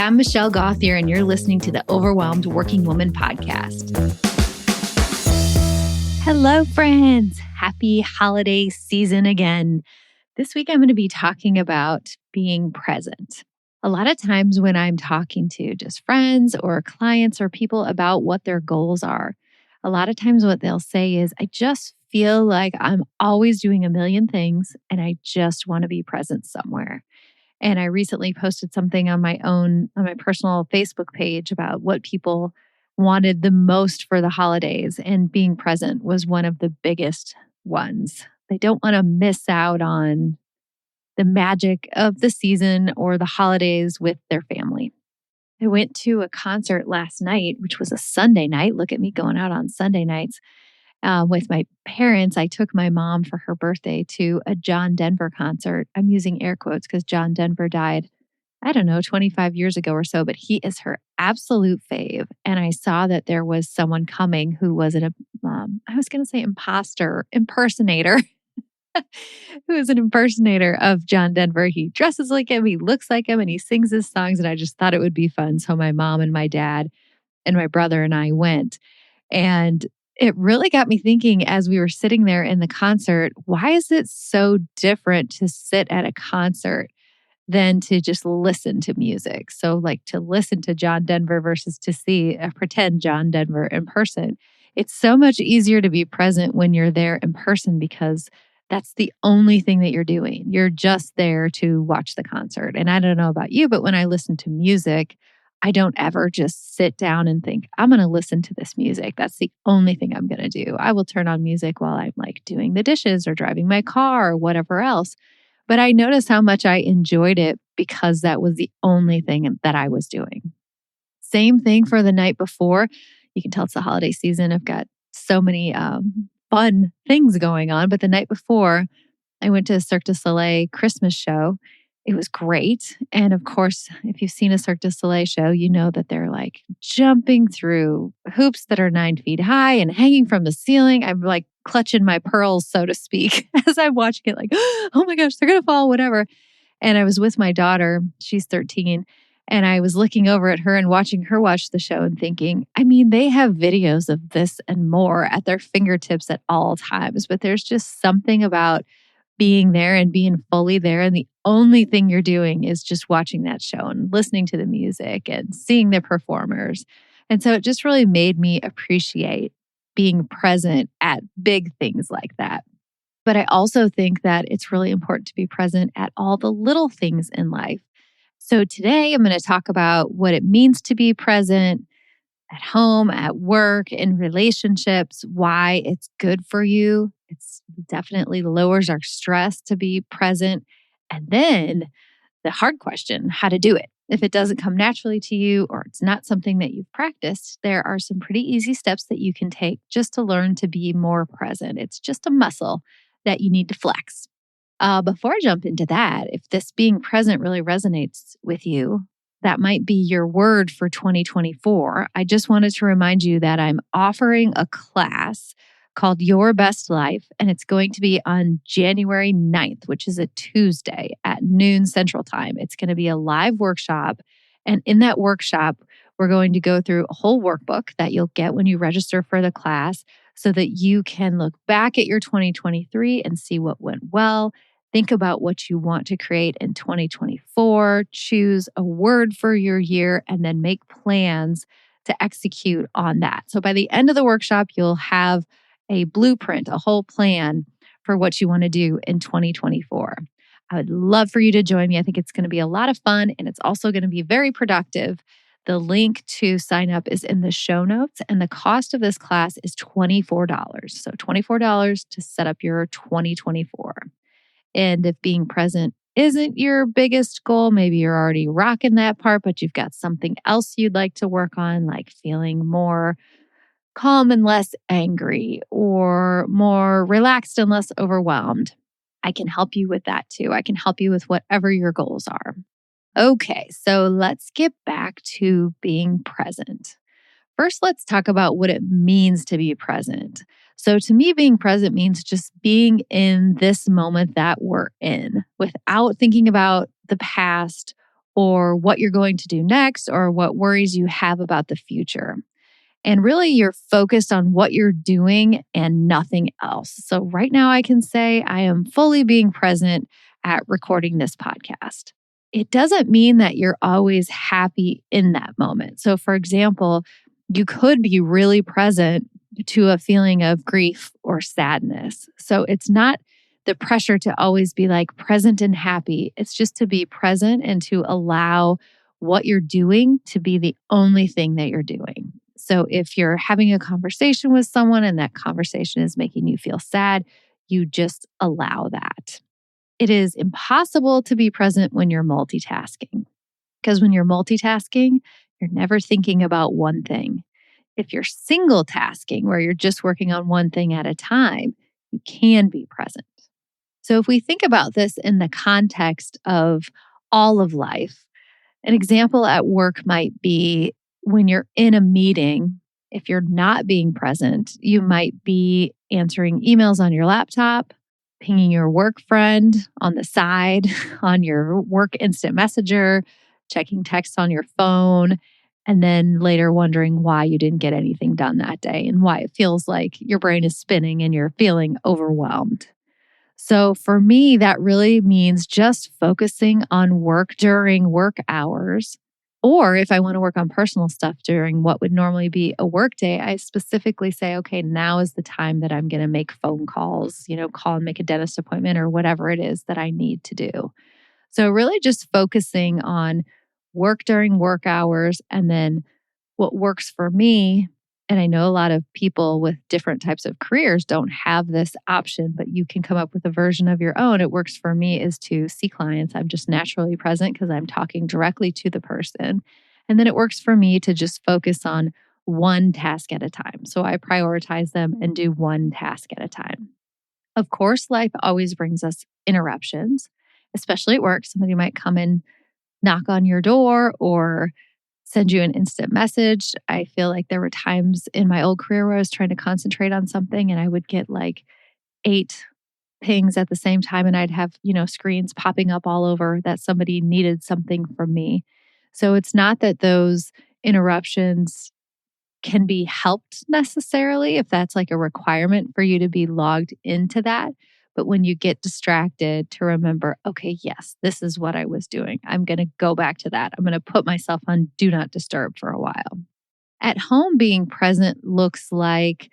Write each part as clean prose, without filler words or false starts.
I'm Michelle Gauthier, and you're listening to the Overwhelmed Working Woman podcast. Hello, friends. Happy holiday season again. This week, I'm going to be talking about being present. A lot of times when I'm talking to just friends or clients or people about what their goals are, a lot of times what they'll say is, I just feel like I'm always doing a million things and I just want to be present somewhere. And I recently posted something on my personal Facebook page about what people wanted the most for the holidays, and being present was one of the biggest ones. They don't want to miss out on the magic of the season or the holidays with their family. I went to a concert last night, which was a Sunday night. Look at me going out on Sunday nights. With my parents. I took my mom for her birthday to a John Denver concert. I'm using air quotes because John Denver died, 25 years ago or so, but he is her absolute fave. And I saw that there was someone coming who was impersonator, who is an impersonator of John Denver. He dresses like him, he looks like him, and he sings his songs. And I just thought it would be fun. So my mom and my dad and my brother and I went. And it really got me thinking as we were sitting there in the concert, why is it so different to sit at a concert than to just listen to music? So like to listen to John Denver versus to see a pretend John Denver in person. It's so much easier to be present when you're there in person because that's the only thing that you're doing. You're just there to watch the concert. And I don't know about you, but when I listen to music, I don't ever just sit down and think, I'm going to listen to this music. That's the only thing I'm going to do. I will turn on music while I'm like doing the dishes or driving my car or whatever else. But I noticed how much I enjoyed it because that was the only thing that I was doing. Same thing for the night before. You can tell it's the holiday season. I've got so many fun things going on. But the night before, I went to a Cirque du Soleil Christmas show. It was great. And of course, if you've seen a Cirque du Soleil show, you know that they're like jumping through hoops that are 9 feet high and hanging from the ceiling. I'm like clutching my pearls, so to speak, as I'm watching it like, oh my gosh, they're going to fall, whatever. And I was with my daughter, she's 13, and I was looking over at her and watching her watch the show and thinking, they have videos of this and more at their fingertips at all times, but there's just something about being there and being fully there. And the only thing you're doing is just watching that show and listening to the music and seeing the performers. And so it just really made me appreciate being present at big things like that. But I also think that it's really important to be present at all the little things in life. So today I'm going to talk about what it means to be present at home, at work, in relationships, why it's good for you. It's definitely lowers our stress to be present. And then the hard question, how to do it. If it doesn't come naturally to you or it's not something that you've practiced, there are some pretty easy steps that you can take just to learn to be more present. It's just a muscle that you need to flex. Before I jump into that, if this being present really resonates with you, that might be your word for 2024. I just wanted to remind you that I'm offering a class called Your Best Life, and it's going to be on January 9th, which is a Tuesday at noon Central Time. It's going to be a live workshop, and in that workshop, we're going to go through a whole workbook that you'll get when you register for the class so that you can look back at your 2023 and see what went well. Think about what you want to create in 2024, choose a word for your year, and then make plans to execute on that. So by the end of the workshop, you'll have a blueprint, a whole plan for what you want to do in 2024. I would love for you to join me. I think it's going to be a lot of fun, and it's also going to be very productive. The link to sign up is in the show notes, and the cost of this class is $24. So $24 to set up your 2024. And if being present isn't your biggest goal, maybe you're already rocking that part, but you've got something else you'd like to work on, like feeling more calm and less angry, or more relaxed and less overwhelmed, I can help you with that too. I can help you with whatever your goals are. Okay, so let's get back to being present. First, let's talk about what it means to be present. So to me, being present means just being in this moment that we're in without thinking about the past or what you're going to do next or what worries you have about the future. And really, you're focused on what you're doing and nothing else. So, right now, I can say I am fully being present at recording this podcast. It doesn't mean that you're always happy in that moment. So, for example, you could be really present to a feeling of grief or sadness. So, it's not the pressure to always be like present and happy. It's just to be present and to allow what you're doing to be the only thing that you're doing. So if you're having a conversation with someone and that conversation is making you feel sad, you just allow that. It is impossible to be present when you're multitasking because when you're multitasking, you're never thinking about one thing. If you're single tasking, where you're just working on one thing at a time, you can be present. So if we think about this in the context of all of life, an example at work might be when you're in a meeting, if you're not being present, you might be answering emails on your laptop, pinging your work friend on the side, on your work instant messenger, checking texts on your phone, and then later wondering why you didn't get anything done that day and why it feels like your brain is spinning and you're feeling overwhelmed. So for me, that really means just focusing on work during work hours. Or if I want to work on personal stuff during what would normally be a work day, I specifically say, okay, now is the time that I'm going to make phone calls, call and make a dentist appointment or whatever it is that I need to do. So really just focusing on work during work hours and then what works for me. And I know a lot of people with different types of careers don't have this option, but you can come up with a version of your own. It works for me is to see clients. I'm just naturally present because I'm talking directly to the person. And then it works for me to just focus on one task at a time. So I prioritize them and do one task at a time. Of course, life always brings us interruptions, especially at work. Somebody might come and knock on your door or send you an instant message. I feel like there were times in my old career where I was trying to concentrate on something and I would get like 8 pings at the same time and I'd have, screens popping up all over that somebody needed something from me. So it's not that those interruptions can be helped necessarily if that's like a requirement for you to be logged into that. But when you get distracted, to remember, okay, yes, this is what I was doing. I'm going to go back to that. I'm going to put myself on do not disturb for a while. At home, being present looks like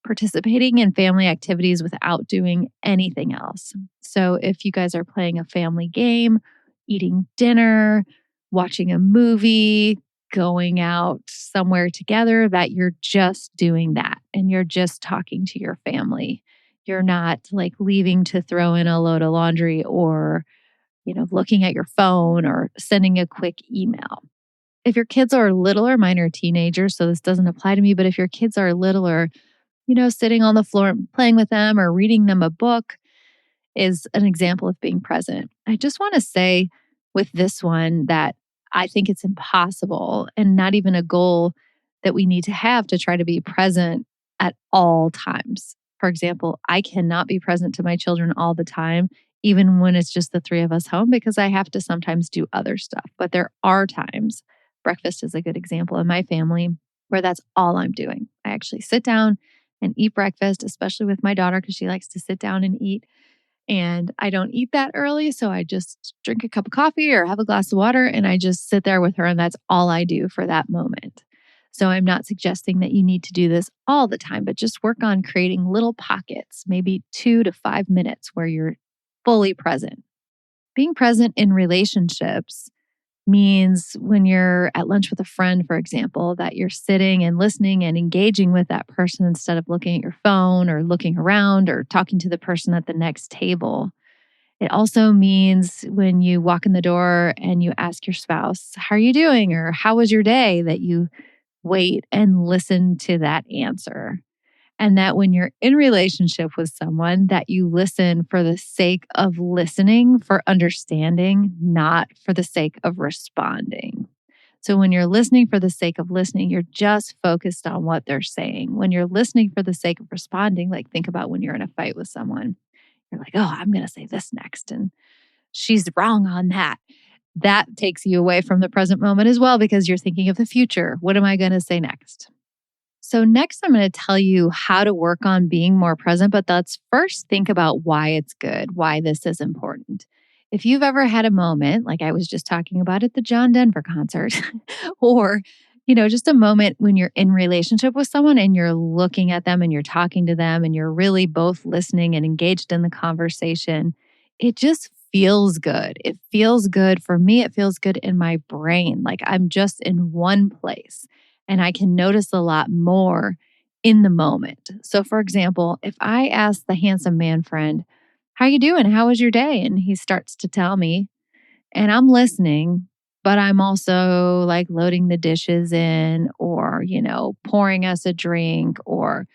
participating in family activities without doing anything else. So if you guys are playing a family game, eating dinner, watching a movie, going out somewhere together, that you're just doing that and you're just talking to your family. You're not like leaving to throw in a load of laundry or, looking at your phone or sending a quick email. If your kids are littler, mine are teenagers, so this doesn't apply to me, but if your kids are littler, sitting on the floor playing with them or reading them a book is an example of being present. I just want to say with this one that I think it's impossible and not even a goal that we need to have to try to be present at all times. For example, I cannot be present to my children all the time, even when it's just the three of us home, because I have to sometimes do other stuff. But there are times, breakfast is a good example in my family, where that's all I'm doing. I actually sit down and eat breakfast, especially with my daughter, because she likes to sit down and eat. And I don't eat that early. So I just drink a cup of coffee or have a glass of water and I just sit there with her. And that's all I do for that moment. So I'm not suggesting that you need to do this all the time, but just work on creating little pockets, maybe 2 to 5 minutes where you're fully present. Being present in relationships means when you're at lunch with a friend, for example, that you're sitting and listening and engaging with that person instead of looking at your phone or looking around or talking to the person at the next table. It also means when you walk in the door and you ask your spouse, how are you doing? Or how was your day? That you wait and listen to that answer. And that when you're in relationship with someone, that you listen for the sake of listening, for understanding, not for the sake of responding. So when you're listening for the sake of listening, you're just focused on what they're saying. When you're listening for the sake of responding, like think about when you're in a fight with someone, you're like, oh, I'm going to say this next. And she's wrong on that. that takes you away from the present moment as well because you're thinking of the future. What am I going to say next? So, next, I'm going to tell you how to work on being more present, but let's first think about why it's good, why this is important. If you've ever had a moment, like I was just talking about at the John Denver concert, or just a moment when you're in relationship with someone and you're looking at them and you're talking to them and you're really both listening and engaged in the conversation, it just feels good. It feels good for me. It feels good in my brain. Like I'm just in one place and I can notice a lot more in the moment. So for example, if I ask the handsome man friend, "How you doing? How was your day?" And he starts to tell me, and I'm listening, but I'm also like loading the dishes in or, pouring us a drink or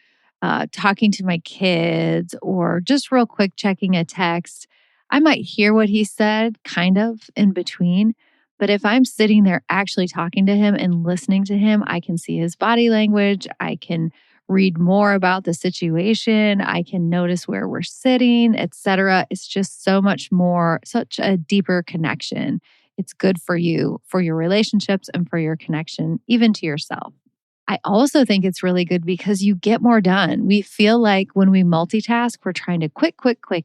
talking to my kids or just real quick checking a text. I might hear what he said kind of in between. But if I'm sitting there actually talking to him and listening to him, I can see his body language. I can read more about the situation. I can notice where we're sitting, etc. It's just so much more, such a deeper connection. It's good for you, for your relationships, and for your connection, even to yourself. I also think it's really good because you get more done. We feel like when we multitask, we're trying to quick,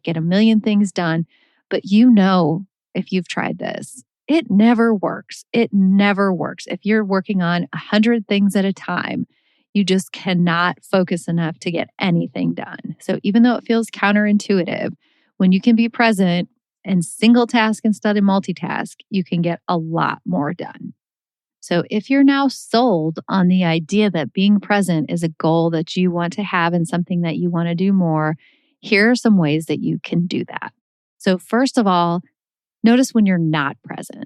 get a million things done. But if you've tried this, it never works. It never works. If you're working on 100 things at a time, you just cannot focus enough to get anything done. So even though it feels counterintuitive, when you can be present and single task instead of multitask, you can get a lot more done. So, if you're now sold on the idea that being present is a goal that you want to have and something that you want to do more, here are some ways that you can do that. So, first of all, notice when you're not present.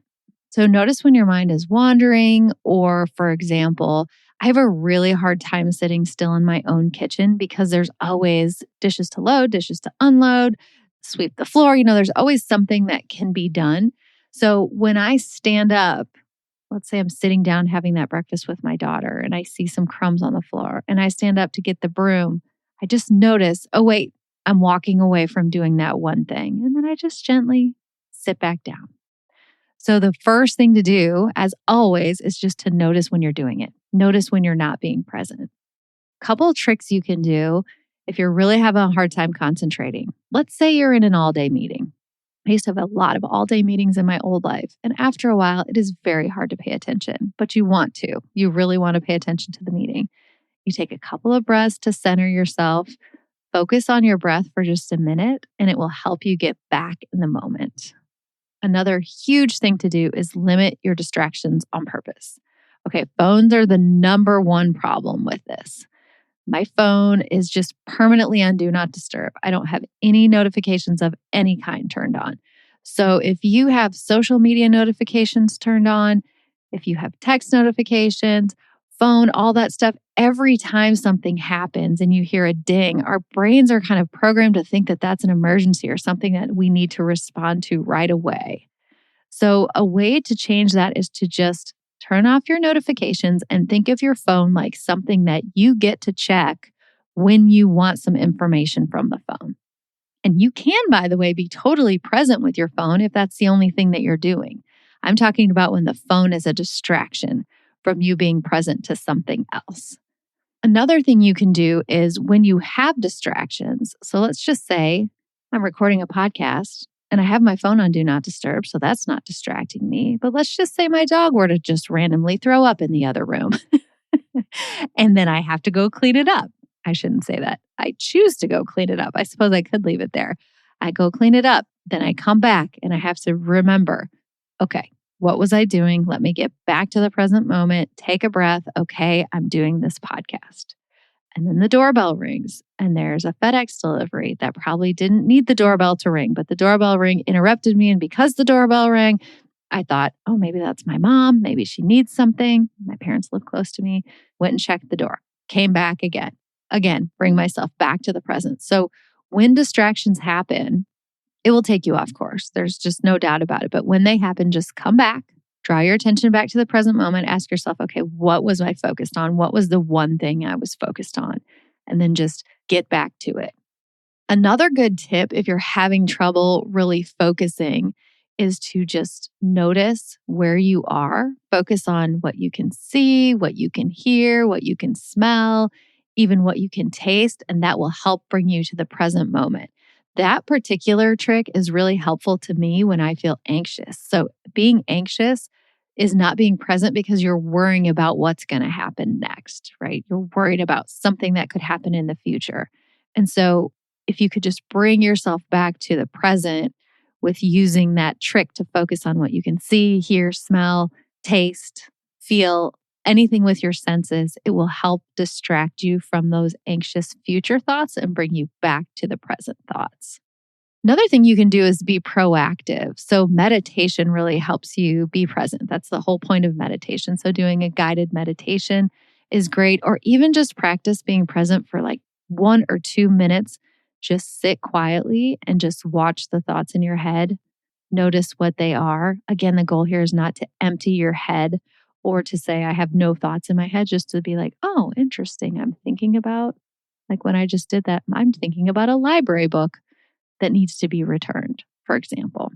So, notice when your mind is wandering, or for example, I have a really hard time sitting still in my own kitchen because there's always dishes to load, dishes to unload, sweep the floor. There's always something that can be done. So, when I stand up, let's say I'm sitting down having that breakfast with my daughter and I see some crumbs on the floor and I stand up to get the broom. I just notice, oh, wait, I'm walking away from doing that one thing. And then I just gently sit back down. So the first thing to do, as always, is just to notice when you're doing it. Notice when you're not being present. Couple of tricks you can do if you're really having a hard time concentrating. Let's say you're in an all-day meeting. I used to have a lot of all day meetings in my old life. And after a while, it is very hard to pay attention, but you want to. You really want to pay attention to the meeting. You take a couple of breaths to center yourself, focus on your breath for just a minute, and it will help you get back in the moment. Another huge thing to do is limit your distractions on purpose. Okay, phones are the number one problem with this. My phone is just permanently on do not disturb. I don't have any notifications of any kind turned on. So if you have social media notifications turned on, if you have text notifications, phone, all that stuff, every time something happens and you hear a ding, our brains are kind of programmed to think that that's an emergency or something that we need to respond to right away. So a way to change that is to just turn off your notifications and think of your phone like something that you get to check when you want some information from the phone. And you can, by the way, be totally present with your phone if that's the only thing that you're doing. I'm talking about when the phone is a distraction from you being present to something else. Another thing you can do is when you have distractions. So let's just say I'm recording a podcast and I have my phone on do not disturb, so that's not distracting me. But let's just say my dog were to just randomly throw up in the other room. And then I have to go clean it up. I shouldn't say that. I choose to go clean it up. I suppose I could leave it there. I go clean it up. Then I come back and I have to remember, okay, what was I doing? Let me get back to the present moment, take a breath. Okay, I'm doing this podcast. And then the doorbell rings and there's a FedEx delivery that probably didn't need the doorbell to ring, but the doorbell ring interrupted me. And because the doorbell rang, I thought, oh, maybe that's my mom. Maybe she needs something. My parents live close to me. Went and checked the door, came back again. Again, bring myself back to the present. So when distractions happen, it will take you off course. There's just no doubt about it. But when they happen, just come back, draw your attention back to the present moment, ask yourself, okay, what was I focused on? What was the one thing I was focused on? And then just get back to it. Another good tip if you're having trouble really focusing is to just notice where you are, focus on what you can see, what you can hear, what you can smell, even what you can taste, and that will help bring you to the present moment. That particular trick is really helpful to me when I feel anxious. So, being anxious is not being present because you're worrying about what's going to happen next, right? You're worried about something that could happen in the future. And so, if you could just bring yourself back to the present with using that trick to focus on what you can see, hear, smell, taste, feel, anything with your senses, it will help distract you from those anxious future thoughts and bring you back to the present thoughts. Another thing you can do is be proactive. So, meditation really helps you be present. That's the whole point of meditation. So, doing a guided meditation is great, or even just practice being present for like 1 or 2 minutes. Just sit quietly and just watch the thoughts in your head. Notice what they are. Again, the goal here is not to empty your head or to say, I have no thoughts in my head, just to be like, oh, interesting. I'm thinking about, like when I just did that, I'm thinking about a library book that needs to be returned, for example.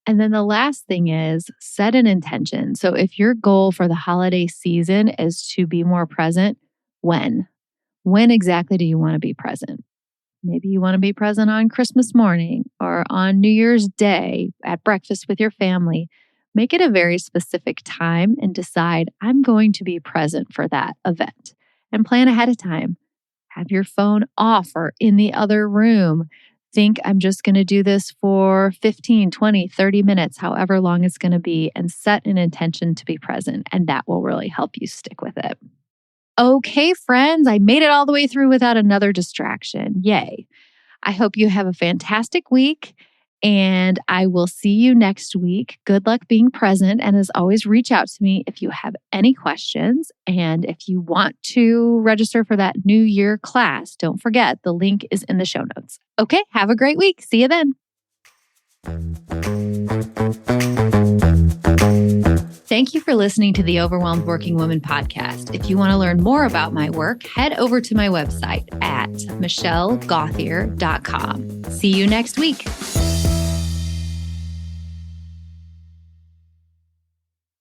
And then the last thing is set an intention. So if your goal for the holiday season is to be more present, when? When exactly do you want to be present? Maybe you want to be present on Christmas morning or on New Year's Day at breakfast with your family. Make it a very specific time and decide, I'm going to be present for that event, and plan ahead of time. Have your phone off or in the other room. Think, I'm just going to do this for 15, 20, 30 minutes, however long it's going to be, and set an intention to be present. And that will really help you stick with it. Okay, friends, I made it all the way through without another distraction. Yay. I hope you have a fantastic week, and I will see you next week. Good luck being present. And as always, reach out to me if you have any questions. And if you want to register for that New Year class, don't forget the link is in the show notes. Okay, have a great week. See you then. Thank you for listening to the Overwhelmed Working Woman podcast. If you want to learn more about my work, head over to my website at michellegauthier.com. See you next week.